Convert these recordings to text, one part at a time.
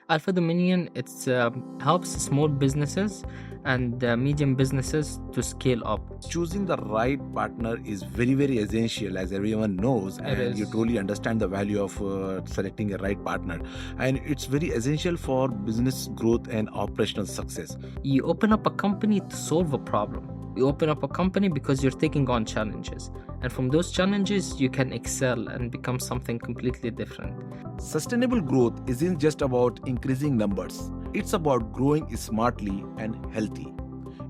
Alpha Dominion, it helps small businesses and medium businesses to scale up. Choosing the right partner is very, very essential, as everyone knows, and you truly understand the value of selecting a right partner. And it's very essential for business growth and operational success. You open up a company to solve a problem. You open up a company because you're taking on challenges. And from those challenges, you can excel and become something completely different. Sustainable growth isn't just about increasing numbers. It's about growing smartly and healthy,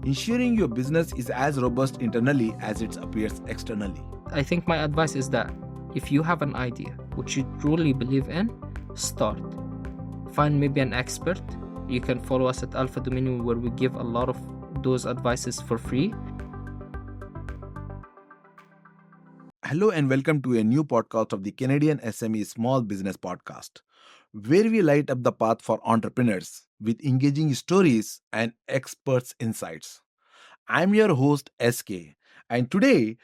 ensuring your business is as robust internally as it appears externally. I think my advice is that if you have an idea which you truly believe in, start. Find maybe an expert. You can follow us at Alpha Dominion, where we give a lot of those advices for free. Hello and welcome to a new podcast of the CanadianSME Small Business Podcast, where we light up the path for entrepreneurs with engaging stories and experts' insights. I'm your host SK, and today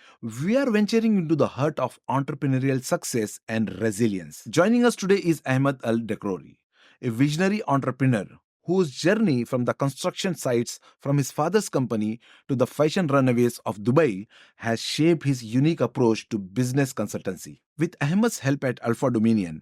we are venturing into the heart of entrepreneurial success and resilience. Joining us today is Ahmed El Dakroury, a visionary entrepreneur whose journey from the construction sites from his father's company to the fashion runways of Dubai has shaped his unique approach to business consultancy. With Ahmed's help at Alpha Dominion,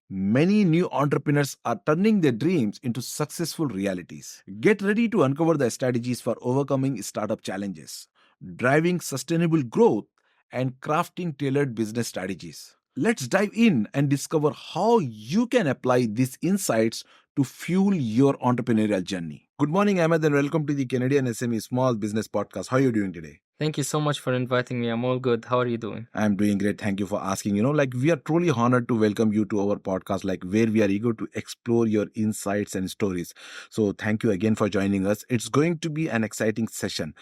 many new entrepreneurs are turning their dreams into successful realities. Get ready to uncover the strategies for overcoming startup challenges, driving sustainable growth, and crafting tailored business strategies. Let's dive in and discover how you can apply these insights to fuel your entrepreneurial journey. Good morning, Ahmed, and welcome to the CanadianSME Small Business Podcast. How are you doing today? Thank you so much for inviting me. I'm all good. How are you doing? I'm doing great. Thank you for asking. We are truly honored to welcome you to our podcast, where we are eager to explore your insights and stories. So thank you again for joining us. It's going to be an exciting session.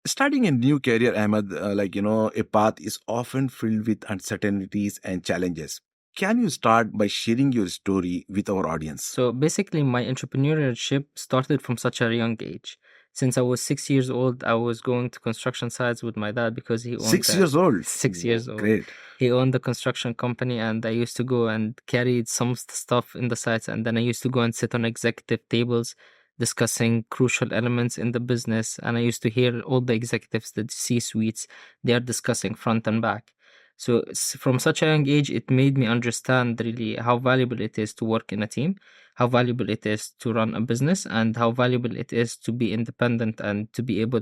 Starting a new career, Ahmed, a path is often filled with uncertainties and challenges. Can you start by sharing your story with our audience? So basically, my entrepreneurship started from such a young age. Since I was 6 years old, I was going to construction sites with my dad because he owned 6 years old? 6 years old. Great. He owned the construction company, and I used to go and carry some stuff in the sites, and then I used to go and sit on executive tables discussing crucial elements in the business, and I used to hear all the executives, the C-suites, they are discussing front and back. So from such a young age, it made me understand really how valuable it is to work in a team, how valuable it is to run a business, and how valuable it is to be independent and to be able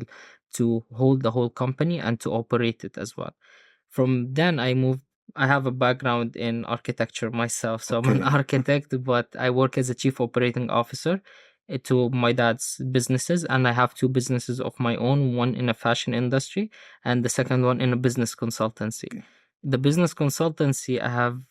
to hold the whole company and to operate it as well. From then I have a background in architecture myself. So I'm an architect, but I work as a chief operating officer to my dad's businesses, and I have two businesses of my own, one in a fashion industry and the second one in a business consultancy. The business consultancy, I have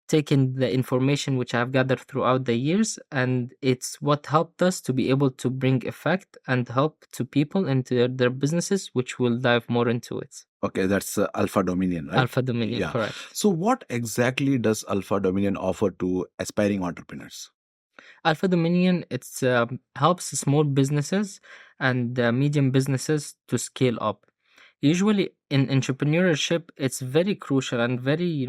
taken the information which I've gathered throughout the years, and it's what helped us to be able to bring effect and help to people into their businesses, which we'll dive more into it. Okay, that's Alpha Dominion, right? Alpha Dominion, correct. So what exactly does Alpha Dominion offer to aspiring entrepreneurs? Alpha Dominion, it helps small businesses and medium businesses to scale up. Usually in entrepreneurship, it's very crucial and very,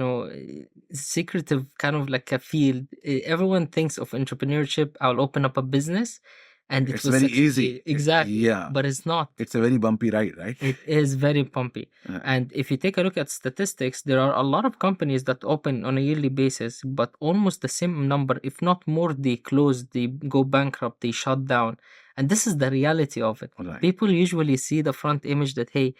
secretive, kind of like a field. Everyone thinks of entrepreneurship, I'll open up a business and it's very easy. Exactly. Yeah. But it's not. It's a very bumpy ride, right? It is very bumpy. Yeah. And if you take a look at statistics, there are a lot of companies that open on a yearly basis, but almost the same number, if not more, they close, they go bankrupt, they shut down. And this is the reality of it. Right. People usually see the front image that, hey,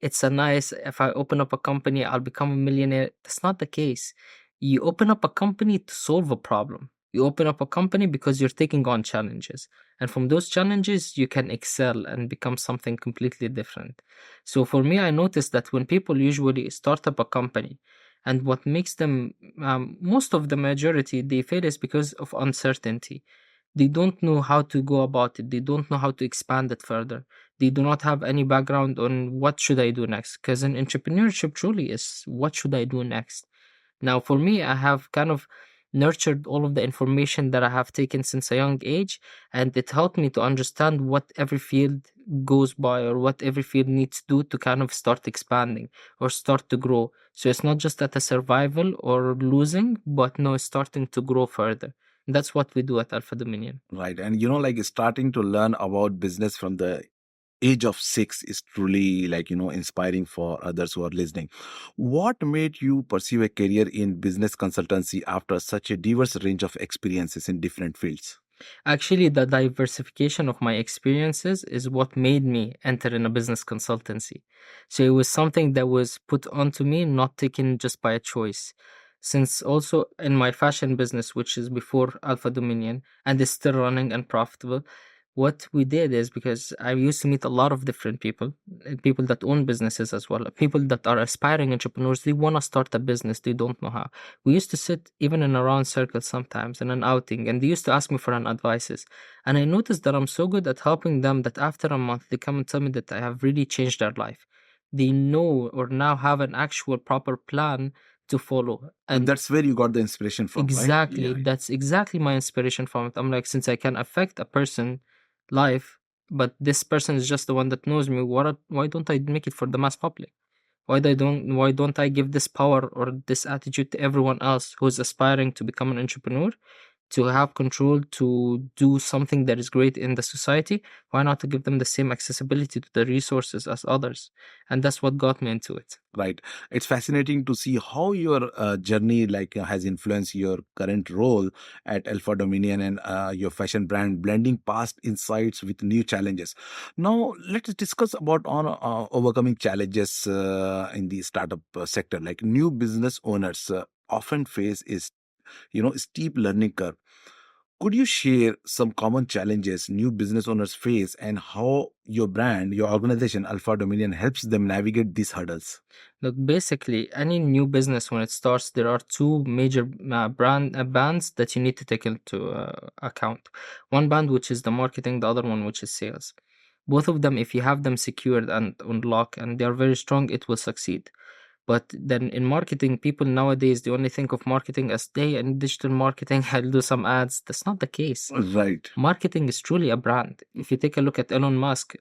it's a nice, if I open up a company, I'll become a millionaire. That's not the case. You open up a company to solve a problem. You open up a company because you're taking on challenges. And from those challenges, you can excel and become something completely different. So for me, I noticed that when people usually start up a company, and what makes them, most of the majority, they fail is because of uncertainty. They don't know how to go about it. They don't know how to expand it further. They do not have any background on what should I do next. Because in entrepreneurship truly is what should I do next. Now, for me, I have kind of nurtured all of the information that I have taken since a young age, and it helped me to understand what every field goes by or what every field needs to do to kind of start expanding or start to grow. So it's not just at a survival or losing, but no, it's starting to grow further. That's what we do at Alpha Dominion. Right. And like starting to learn about business from the age of 6 is truly inspiring for others who are listening. What made you pursue a career in business consultancy after such a diverse range of experiences in different fields? Actually, the diversification of my experiences is what made me enter in a business consultancy. So it was something that was put onto me, not taken just by a choice. Since also in my fashion business, which is before Alpha Dominion and is still running and profitable, what we did is, because I used to meet a lot of different people, people that own businesses as well, people that are aspiring entrepreneurs, they want to start a business, they don't know how. We used to sit even in a round circle sometimes in an outing, and they used to ask me for an advices. And I noticed that I'm so good at helping them that after a month, they come and tell me that I have really changed their life. They know or now have an actual proper plan to follow. And And that's where you got the inspiration from, right? exactly, Yeah. that's exactly my inspiration from it. I'm like, since I can affect a person life, but this person is just the one that knows me, why don't I make it for the mass public? Why don't I give this power or this attitude to everyone else who's aspiring to become an entrepreneur, to have control, to do something that is great in the society? Why not to give them the same accessibility to the resources as others? And that's what got me into it. Right. It's fascinating to see how your journey has influenced your current role at Alpha Dominion and your fashion brand, blending past insights with new challenges. Now, let's discuss about on overcoming challenges in the startup sector. Like new business owners often face is steep learning curve. Could you share some common challenges new business owners face and how your brand, your organization, Alpha Dominion, helps them navigate these hurdles? Look, basically, any new business when it starts, there are two major bands that you need to take into account. One band which is the marketing, the other one which is sales. Both of them, if you have them secured and unlocked and they are very strong, it will succeed. But then in marketing, people nowadays they only think of marketing as they in digital marketing. I'll do some ads. That's not the case. Right. Marketing is truly a brand. If you take a look at Elon Musk,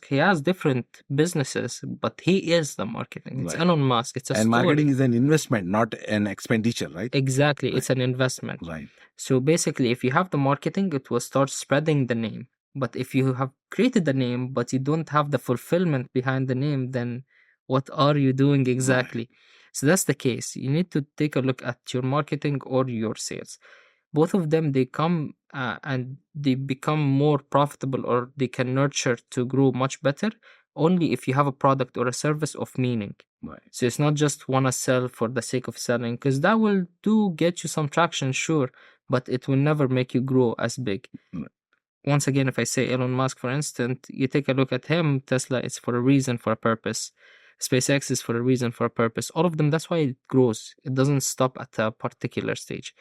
he has different businesses, but he is the marketing. It's Right. Elon Musk. It's a And story. marketing is an investment, not an expenditure, right? Exactly. It's Right. an investment. Right. So basically, if you have the marketing, it will start spreading the name. But if you have created the name, but you don't have the fulfillment behind the name, then what are you doing exactly? So that's the case. You need to take a look at your marketing or your sales. Both of them, they come and they become more profitable, or they can nurture to grow much better only if you have a product or a service of meaning. Right. So it's not just wanna sell for the sake of selling, because that will do get you some traction, sure, but it will never make you grow as big. Right. Once again, if I say Elon Musk, for instance, you take a look at him, Tesla is for a reason, for a purpose. SpaceX is for a reason, for a purpose. All of them, that's why it grows. It doesn't stop at a particular stage.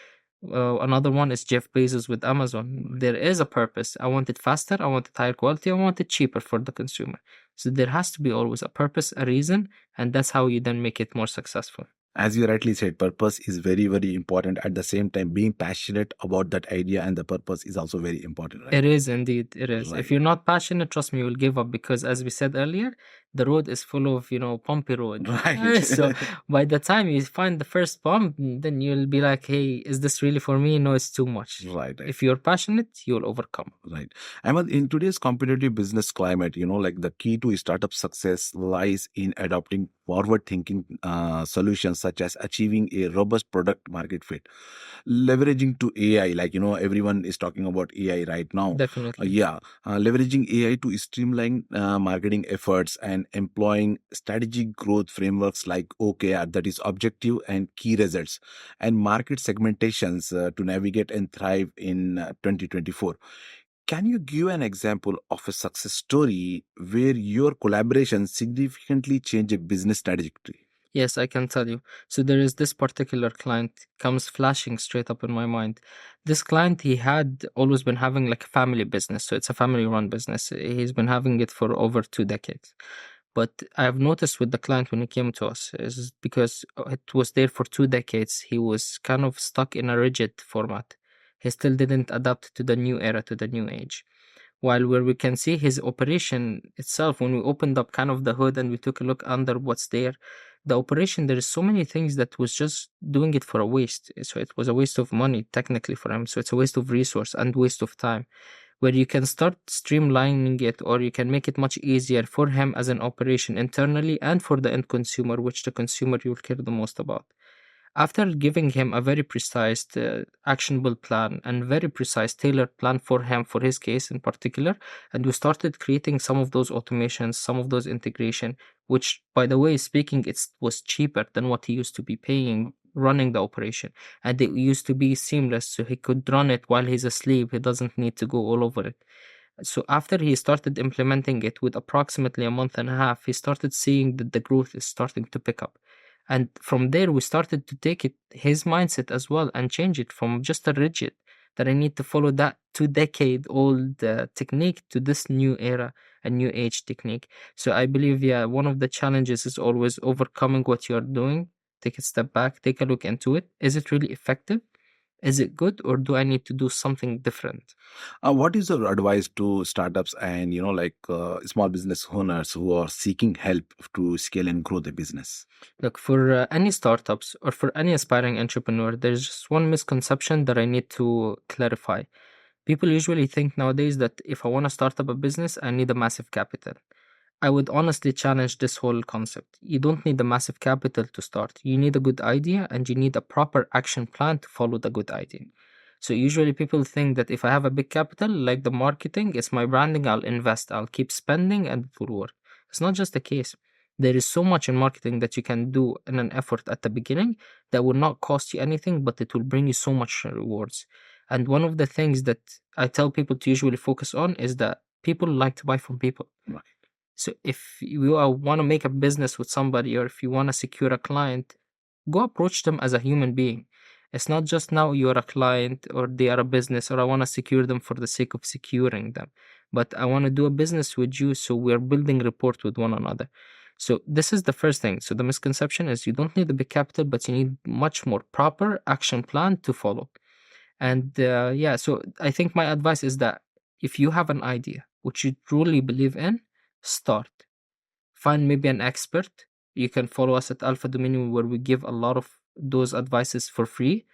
Another one is Jeff Bezos with Amazon. There is a purpose. I want it faster, I want it higher quality, I want it cheaper for the consumer. So there has to be always a purpose, a reason, and that's how you then make it more successful. As you rightly said, purpose is very, very important. At the same time, being passionate about that idea and the purpose is also very important, right? It is indeed, it is. Right. If you're not passionate, trust me, you will give up, because as we said earlier, the road is full of, bumpy road. Right. So by the time you find the first bump, then you'll be like, hey, is this really for me? No, it's too much. Right. If you're passionate, you'll overcome. Right. Ahmed, in today's competitive business climate, the key to startup success lies in adopting forward thinking solutions such as achieving a robust product market fit, leveraging to AI, everyone is talking about AI right now. Definitely. Leveraging AI to streamline marketing efforts and employing strategic growth frameworks like OKR, that is objective and key results, and market segmentations to navigate and thrive in 2024. Can you give an example of a success story where your collaboration significantly changed a business trajectory? Yes, I can tell you. So there is this particular client comes flashing straight up in my mind. This client, he had always been having like a family business. So it's a family run business. He's been having it for over 2 decades. But I've noticed with the client when he came to us is because it was there for 2 decades, he was kind of stuck in a rigid format. He still didn't adapt to the new era, to the new age. While where we can see his operation itself, when we opened up kind of the hood and we took a look under what's there, the operation, there is so many things that was just doing it for a waste. So it was a waste of money technically for him. So it's a waste of resource and waste of time, where you can start streamlining it, or you can make it much easier for him as an operation internally and for the end consumer, which the consumer you'll care the most about. After giving him a very precise, actionable plan and very precise tailored plan for him, for his case in particular, and we started creating some of those automations, some of those integration, which, by the way, speaking, it was cheaper than what he used to be paying running the operation, and it used to be seamless, so he could run it while he's asleep. He doesn't need to go all over it. So after he started implementing it with approximately a month and a half, he started seeing that the growth is starting to pick up. And from there, we started to take it, his mindset as well, and change it from just a rigid that I need to follow that 2 decade old technique to this new era, a new age technique. So I believe, yeah, one of the challenges is always overcoming what you're doing. Take a step back, take a look into it. Is it really effective? Is it good, or do I need to do something different? What is your advice to startups and small business owners who are seeking help to scale and grow the business? Look, for any startups or for any aspiring entrepreneur, there's just one misconception that I need to clarify. People usually think nowadays that if I want to start up a business, I need a massive capital. I would honestly challenge this whole concept. You don't need a massive capital to start. You need a good idea, and you need a proper action plan to follow the good idea. So usually people think that if I have a big capital, like the marketing, it's my branding, I'll invest, I'll keep spending, and it will work. It's not just the case. There is so much in marketing that you can do in an effort at the beginning that will not cost you anything, but it will bring you so much rewards. And one of the things that I tell people to usually focus on is that people like to buy from people. Right. So if you want to make a business with somebody, or if you want to secure a client, go approach them as a human being. It's not just now you're a client or they are a business, or I want to secure them for the sake of securing them, but I want to do a business with you, so we're building rapport with one another. So this is the first thing. So the misconception is you don't need a big capital, but you need much more proper action plan to follow. And yeah, so I think my advice is that if you have an idea which you truly believe in, start. Find maybe an expert. You can follow us at Alpha Dominion, where we give a lot of those advices for free.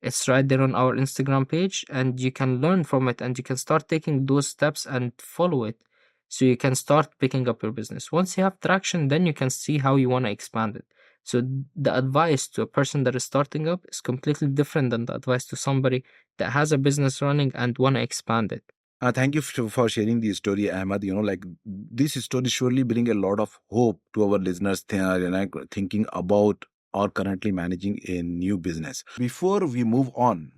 It's right there on our Instagram page, and you can learn from it, and you can start taking those steps and follow it. So you can start picking up your business. Once you have traction, then you can see how you want to expand it. So the advice to a person that is starting up is completely different than the advice to somebody that has a business running and want to expand it. Thank you for sharing the story, Ahmed. This story surely bring a lot of hope to our listeners thinking about or currently managing a new business. Before we move on,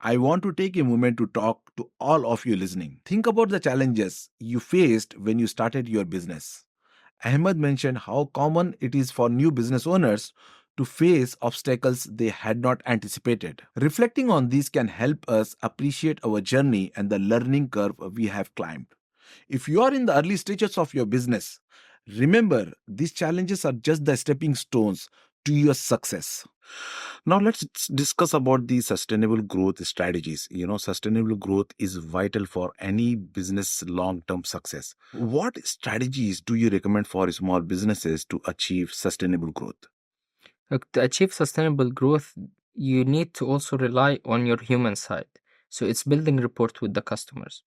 I want to take a moment to talk to all of you listening. Think about the challenges you faced when you started your business. Ahmed mentioned how common it is for new business owners to face obstacles they had not anticipated. Reflecting on these can help us appreciate our journey and the learning curve we have climbed. If you are in the early stages of your business, remember these challenges are just the stepping stones to your success. Now let's discuss about the sustainable growth strategies. Sustainable growth is vital for any business long-term success. What strategies do you recommend for small businesses to achieve sustainable growth? Look, to achieve sustainable growth, you need to also rely on your human side. So it's building rapport with the customers.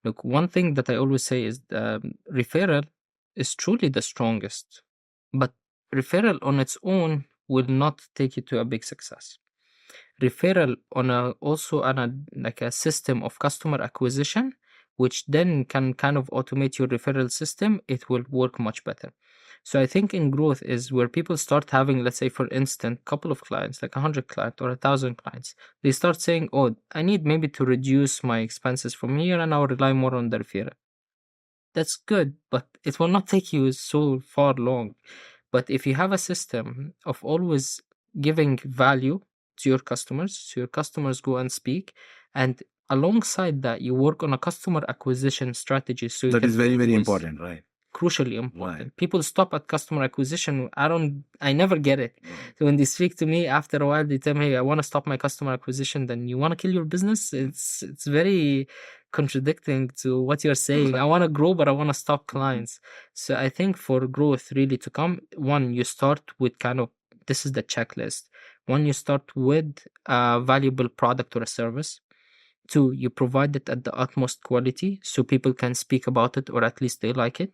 Look, one thing that I always say is referral is truly the strongest, but referral on its own will not take you to a big success. Referral on a system of customer acquisition, which then can kind of automate your referral system, it will work much better. So I think in growth is where people start having, let's say, for instance, couple of clients, like 100 clients or 1,000 clients. They start saying, oh, I need maybe to reduce my expenses from here, and I'll rely more on the referral. That's good, but it will not take you so far long. But if you have a system of always giving value to your customers, so your customers go and speak, and alongside that, you work on a customer acquisition strategy. So that is very, very important, right? Crucially important. Right. People stop at customer acquisition. I never get it. So when they speak to me, after a while, they tell me, hey, I want to stop my customer acquisition. Then you want to kill your business? It's very contradicting to what you're saying. I want to grow, but I want to stop clients. So I think for growth really to come, one, you start with kind of, this is the checklist. One, you start with a valuable product or a service. Two, you provide it at the utmost quality so people can speak about it or at least they like it.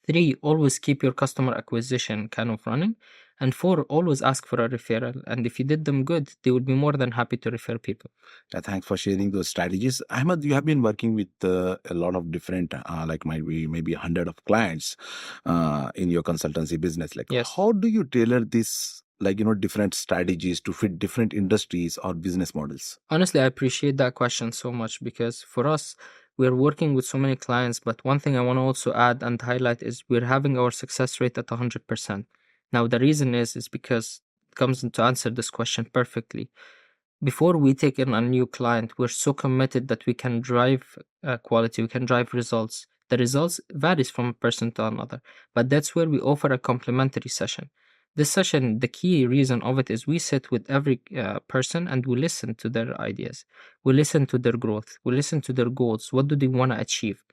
Three, always keep your customer acquisition kind of running. And four, always ask for a referral. And if you did them good, they would be more than happy to refer people. Thanks for sharing those strategies. Ahmed, you have been working with a lot of different, like maybe 100 of clients in your consultancy business. Like, Yes. How do you tailor this, different strategies to fit different industries or business models? Honestly, I appreciate that question so much because for us, we're working with so many clients. But one thing I want to also add and highlight is we're having our success rate at 100%. Now, the reason is because it comes in to answer this question perfectly. Before we take in a new client, we're so committed that we can drive quality, we can drive results. The results varies from person to another, but that's where we offer a complimentary session. This session, the key reason of it is we sit with every person and we listen to their ideas. We listen to their growth. We listen to their goals. What do they want to achieve?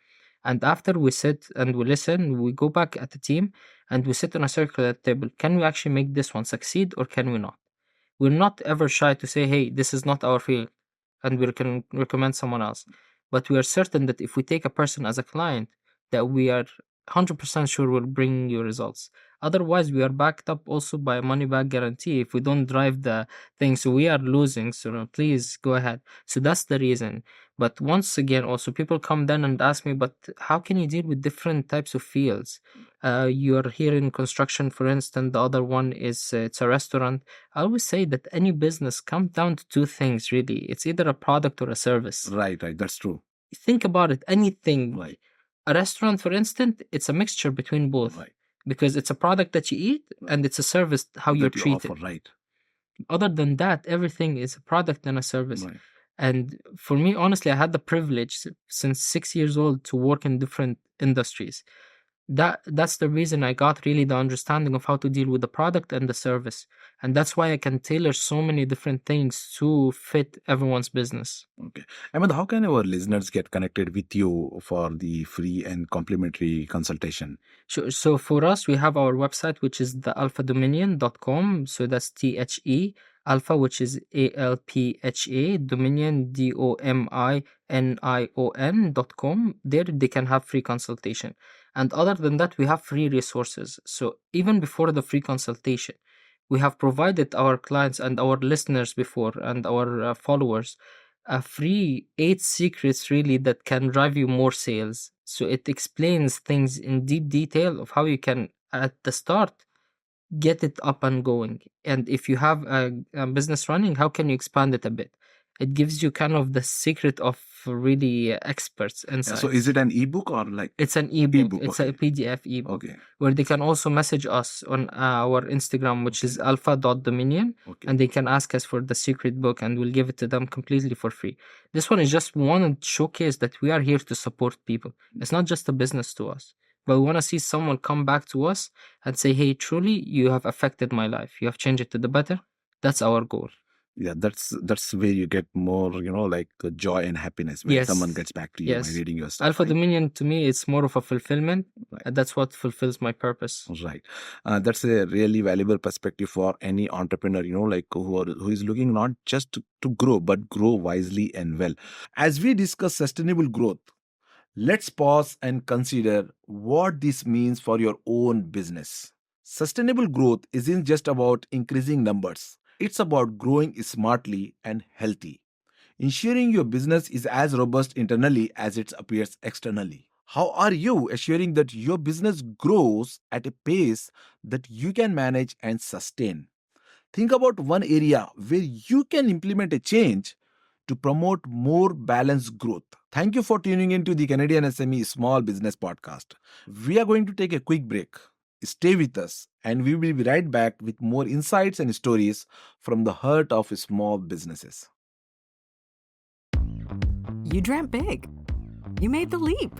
And after we sit and we listen, we go back at the team and we sit on a circle at the table. Can we actually make this one succeed or can we not? We're not ever shy to say, hey, this is not our field, and we can recommend someone else. But we are certain that if we take a person as a client, that we are 100% sure will bring you results. Otherwise, we are backed up also by a money back guarantee if we don't drive the thing. So we are losing. So please go ahead. So that's the reason. But once again, also people come then and ask me, but how can you deal with different types of fields? You are here in construction, for instance. The other one is it's a restaurant. I always say that any business comes down to two things, really. It's either a product or a service. Right. That's true. Think about it. Anything. Right. A restaurant, for instance, it's a mixture between both. Right. Because it's a product that you eat and it's a service how you're treated. Offer, right. Other than that, everything is a product and a service. Right. And for me, honestly, I had the privilege since 6 years old to work in different industries. That's the reason I got really the understanding of how to deal with the product and the service. And that's why I can tailor so many different things to fit everyone's business. Okay. Ahmed, how can our listeners get connected with you for the free and complimentary consultation? Sure. So for us, we have our website, which is thealphadominion.com. So that's THE Alpha, which is ALPHA, Dominion, DOMINION.com. There they can have free consultation. And other than that, we have free resources. So even before the free consultation, we have provided our clients and our listeners before and our followers a free 8 secrets really that can drive you more sales. So it explains things in deep detail of how you can, at the start, get it up and going. And if you have a business running, how can you expand it a bit? It gives you kind of the secret of really experts insights. So is it an ebook or like? It's an ebook. It's a PDF ebook. Okay. Where they can also message us on our Instagram, which is alpha.dominion. Okay. And they can ask us for the secret book and we'll give it to them completely for free. This one is just one showcase that we are here to support people. It's not just a business to us. But we want to see someone come back to us and say, hey, truly, you have affected my life. You have changed it to the better. That's our goal. Yeah, that's where you get more, like joy and happiness when someone gets back to you by reading your stuff. Alpha Dominion, to me, it's more of a fulfillment. Right. That's what fulfills my purpose. Right. That's a really valuable perspective for any entrepreneur, who is looking not just to grow, but grow wisely and well. As we discuss sustainable growth, let's pause and consider what this means for your own business. Sustainable growth isn't just about increasing numbers. It's about growing smartly and healthy, ensuring your business is as robust internally as it appears externally. How are you assuring that your business grows at a pace that you can manage and sustain? Think about one area where you can implement a change to promote more balanced growth. Thank you for tuning into the Canadian SME Small Business Podcast. We are going to take a quick break. Stay with us and we will be right back with more insights and stories from the heart of small businesses. You dreamt big. You made the leap.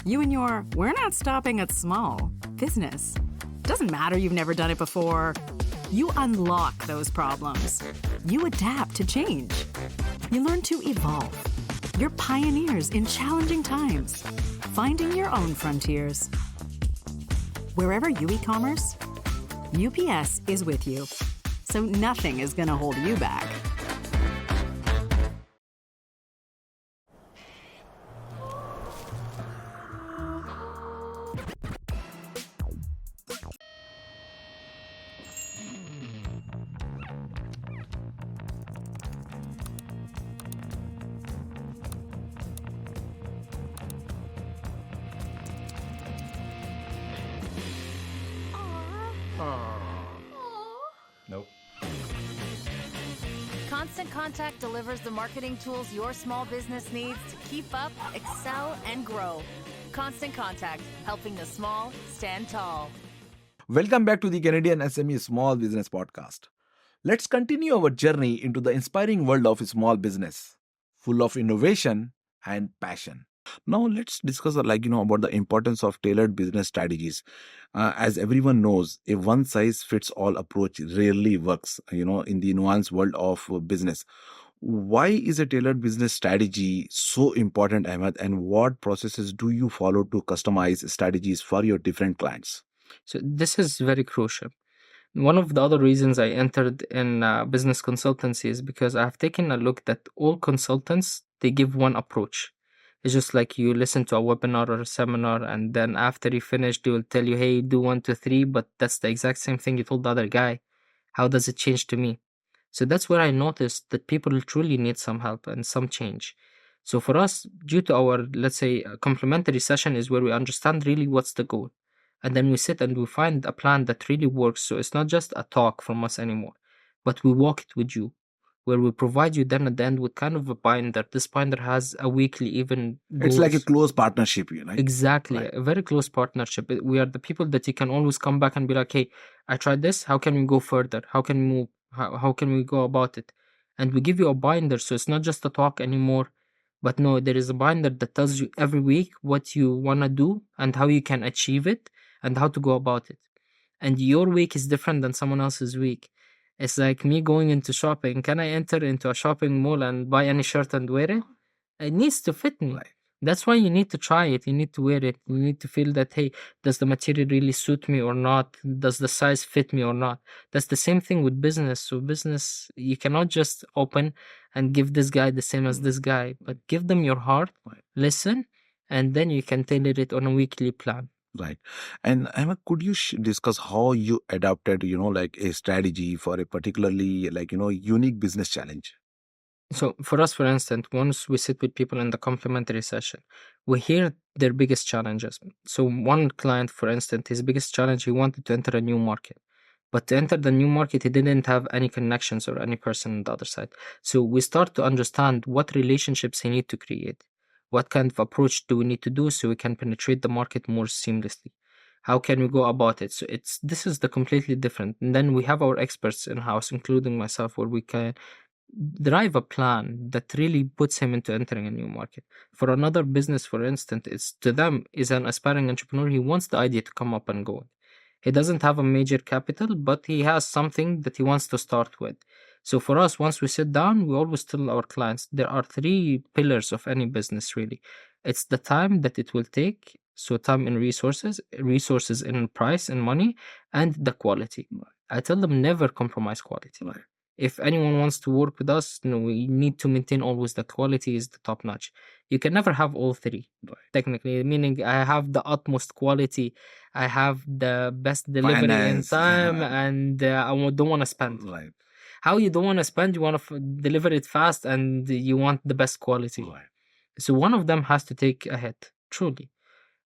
You and your "we're not stopping at small" business. Doesn't matter you've never done it before. You unlock those problems. You adapt to change. You learn to evolve. You're pioneers in challenging times, finding your own frontiers. Wherever you e-commerce, UPS is with you. So nothing is going to hold you back. Nope. Constant Contact delivers the marketing tools your small business needs to keep up, excel, and grow. Constant Contact, helping the small stand tall. Welcome back to the Canadian SME Small Business Podcast. Let's continue our journey into the inspiring world of small business, full of innovation and passion. Now let's discuss about the importance of tailored business strategies. As everyone knows, a one size fits all approach rarely works, in the nuanced world of business. Why is a tailored business strategy so important, Ahmed, and what processes do you follow to customize strategies for your different clients? So this is very crucial. One of the other reasons I entered in business consultancy is because I've taken a look that all consultants, they give one approach. It's just like you listen to a webinar or a seminar, and then after you finish, they will tell you, hey, do 1, 2, 3, but that's the exact same thing you told the other guy. How does it change to me? So that's where I noticed that people truly need some help and some change. So for us, due to our, let's say, complementary session is where we understand really what's the goal. And then we sit and we find a plan that really works. So it's not just a talk from us anymore, but we walk it with you, where we provide you then at the end with kind of a binder. This binder has a weekly even goals. It's like a close partnership, Exactly. Right. A very close partnership. We are the people that you can always come back and be like, hey, I tried this. How can we go further? How can we move? How can we go about it? And we give you a binder. So it's not just a talk anymore, but no, there is a binder that tells you every week what you want to do and how you can achieve it and how to go about it. And your week is different than someone else's week. It's like me going into shopping. Can I enter into a shopping mall and buy any shirt and wear it? It needs to fit me. Right. That's why you need to try it. You need to wear it. You need to feel that, hey, does the material really suit me or not? Does the size fit me or not? That's the same thing with business. So business, you cannot just open and give this guy the same as this guy, but give them your heart, listen, and then you can tailor it on a weekly plan. Right. And Emma, could you discuss how you adapted, a strategy for a particularly, unique business challenge? So for us, for instance, once we sit with people in the complimentary session, we hear their biggest challenges. So one client, for instance, his biggest challenge, he wanted to enter a new market. But to enter the new market, he didn't have any connections or any person on the other side. So we start to understand what relationships he need to create. What kind of approach do we need to do so we can penetrate the market more seamlessly? How can we go about it? So this is the completely different. And then we have our experts in-house, including myself, where we can drive a plan that really puts him into entering a new market. For another business, for instance, it's to them is an aspiring entrepreneur. He wants the idea to come up and go. He doesn't have a major capital, but he has something that he wants to start with. So for us, once we sit down, we always tell our clients there are 3 pillars of any business, really. It's the time that it will take, so time and resources in price and money, and the quality. I tell them never compromise quality. Right. If anyone wants to work with us, we need to maintain always the quality is the top notch. You can never have all 3, technically, meaning I have the utmost quality, I have the best delivery Finance, in time, and I don't want to spend. Right. How you don't want to spend, you want to deliver it fast, and you want the best quality. Right. So one of them has to take a hit, truly.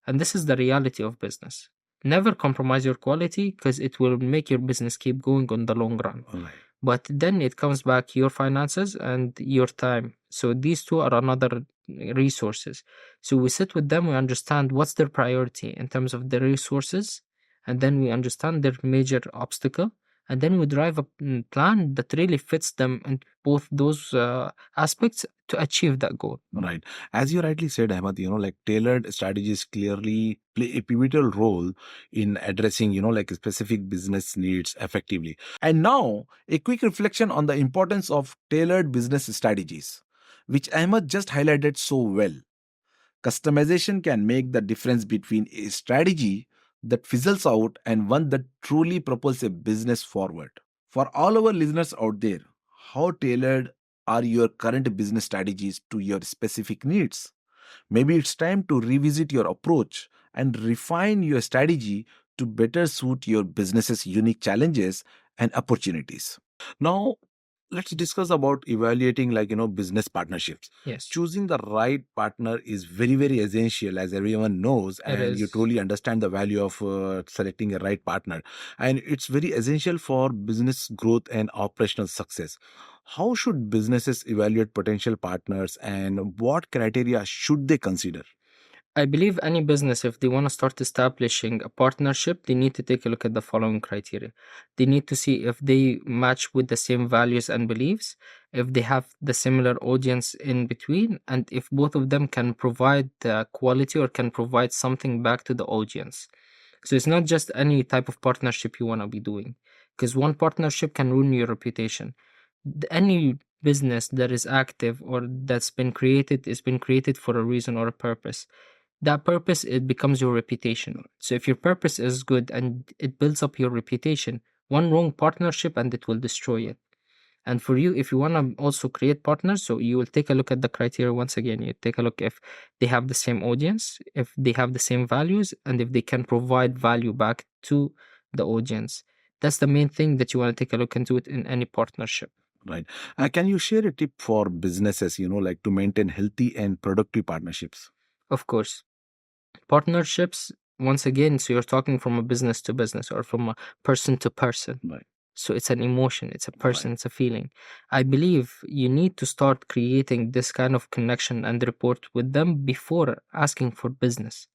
And this is the reality of business. Never compromise your quality because it will make your business keep going on the long run. Right. But then it comes back your finances and your time. So these 2 are another resources. So we sit with them, we understand what's their priority in terms of the resources, and then we understand their major obstacle, and then we drive a plan that really fits them in both those aspects to achieve that goal. Right. As you rightly said, Ahmed, tailored strategies clearly play a pivotal role in addressing, specific business needs effectively. And now, a quick reflection on the importance of tailored business strategies. which Ahmed just highlighted so well. Customization can make the difference between a strategy that fizzles out and one that truly propels a business forward. For all our listeners out there, how tailored are your current business strategies to your specific needs? Maybe it's time to revisit your approach and refine your strategy to better suit your business's unique challenges and opportunities. Now, let's discuss about evaluating business partnerships. Yes, Choosing the right partner is very essential, as everyone knows, it and you is. truly understand the value of selecting a right partner, and it's very essential for business growth and operational success. How should businesses evaluate potential partners, and what criteria should they consider? I believe any business, if they want to start establishing a partnership, they need to take a look at the following criteria. They need to see if they match with the same values and beliefs, if they have the similar audience in between, and if both of them can provide quality or can provide something back to the audience. So it's not just any type of partnership you want to be doing, because one partnership can ruin your reputation. Any business that is active or that's been created is been created for a reason or a purpose. That purpose, it becomes your reputation. So if your purpose is good and it builds up your reputation, one wrong partnership and it will destroy it. And for you, if you want to also create partners, so you will take a look at the criteria once again. You take a look if they have the same audience, if they have the same values, and if they can provide value back to the audience. That's the main thing that you want to take a look into it in any partnership. Right. Can you share a tip for businesses, to maintain healthy and productive partnerships? Of course. Partnerships, once again, so you're talking from a business to business or from a person to person. Right. So it's an emotion, it's a person, it's a feeling. I believe you need to start creating this kind of connection and rapport with them before asking for business.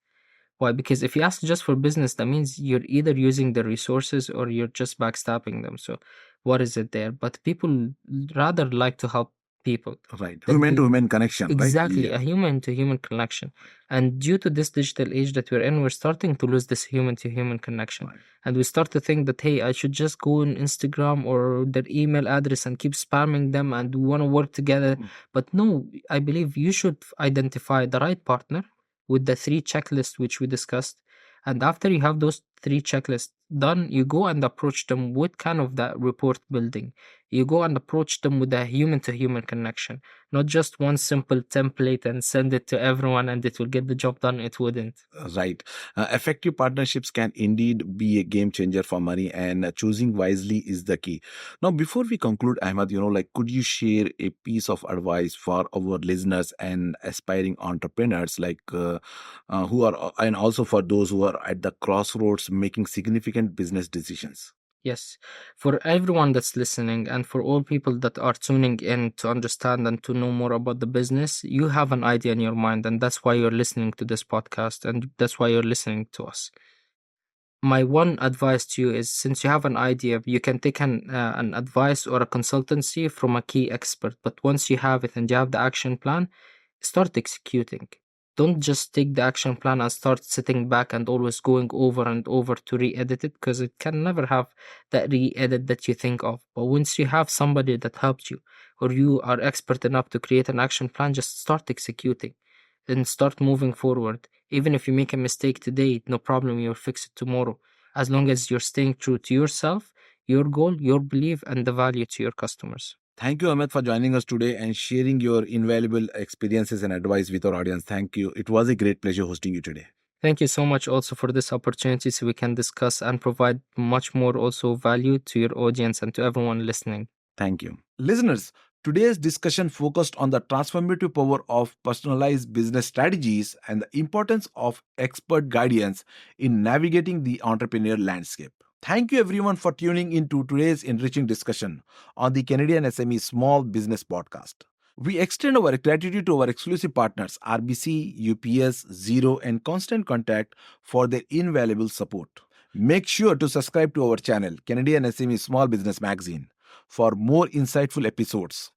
Why? Because if you ask just for business, that means you're either using the resources or you're just backstabbing them. So what is it there? But people rather like to help people. Right. That Human they- to human connection, Exactly, right? a human to human connection. And due to this digital age that we're in, we're starting to lose this human to human connection. Right. And we start to think that, hey, I should just go on Instagram or their email address and keep spamming them and we want to work together. But no, I believe you should identify the right partner with the 3 checklists which we discussed. And after you have those 3 checklists done, you go and approach them with kind of that report building. You go and approach them with a human to human connection, not just one simple template and send it to everyone and it will get the job done. It wouldn't. Right. Effective partnerships can indeed be a game changer for money, and choosing wisely is the key. Now, before we conclude, Ahmad, could you share a piece of advice for our listeners and aspiring entrepreneurs, who are, and also for those who are at the crossroads making significant business decisions? Yes, for everyone that's listening and for all people that are tuning in to understand and to know more about the business, you have an idea in your mind, and that's why you're listening to this podcast and that's why you're listening to us. My one advice to you is, since you have an idea, you can take an advice or a consultancy from a key expert. But once you have it and you have the action plan, start executing. Don't just take the action plan and start sitting back and always going over and over to re-edit it, because it can never have that re-edit that you think of. But once you have somebody that helps you or you are expert enough to create an action plan, just start executing and start moving forward. Even if you make a mistake today, no problem, you'll fix it tomorrow. As long as you're staying true to yourself, your goal, your belief, and the value to your customers. Thank you, Ahmed, for joining us today and sharing your invaluable experiences and advice with our audience. Thank you. It was a great pleasure hosting you today. Thank you so much also for this opportunity so we can discuss and provide much more also value to your audience and to everyone listening. Thank you. Listeners, today's discussion focused on the transformative power of personalized business strategies and the importance of expert guidance in navigating the entrepreneurial landscape. Thank you everyone for tuning into today's enriching discussion on the Canadian SME Small Business Podcast. We extend our gratitude to our exclusive partners RBC, UPS, Zero, and Constant Contact for their invaluable support. Make sure to subscribe to our channel, Canadian SME Small Business Magazine, for more insightful episodes.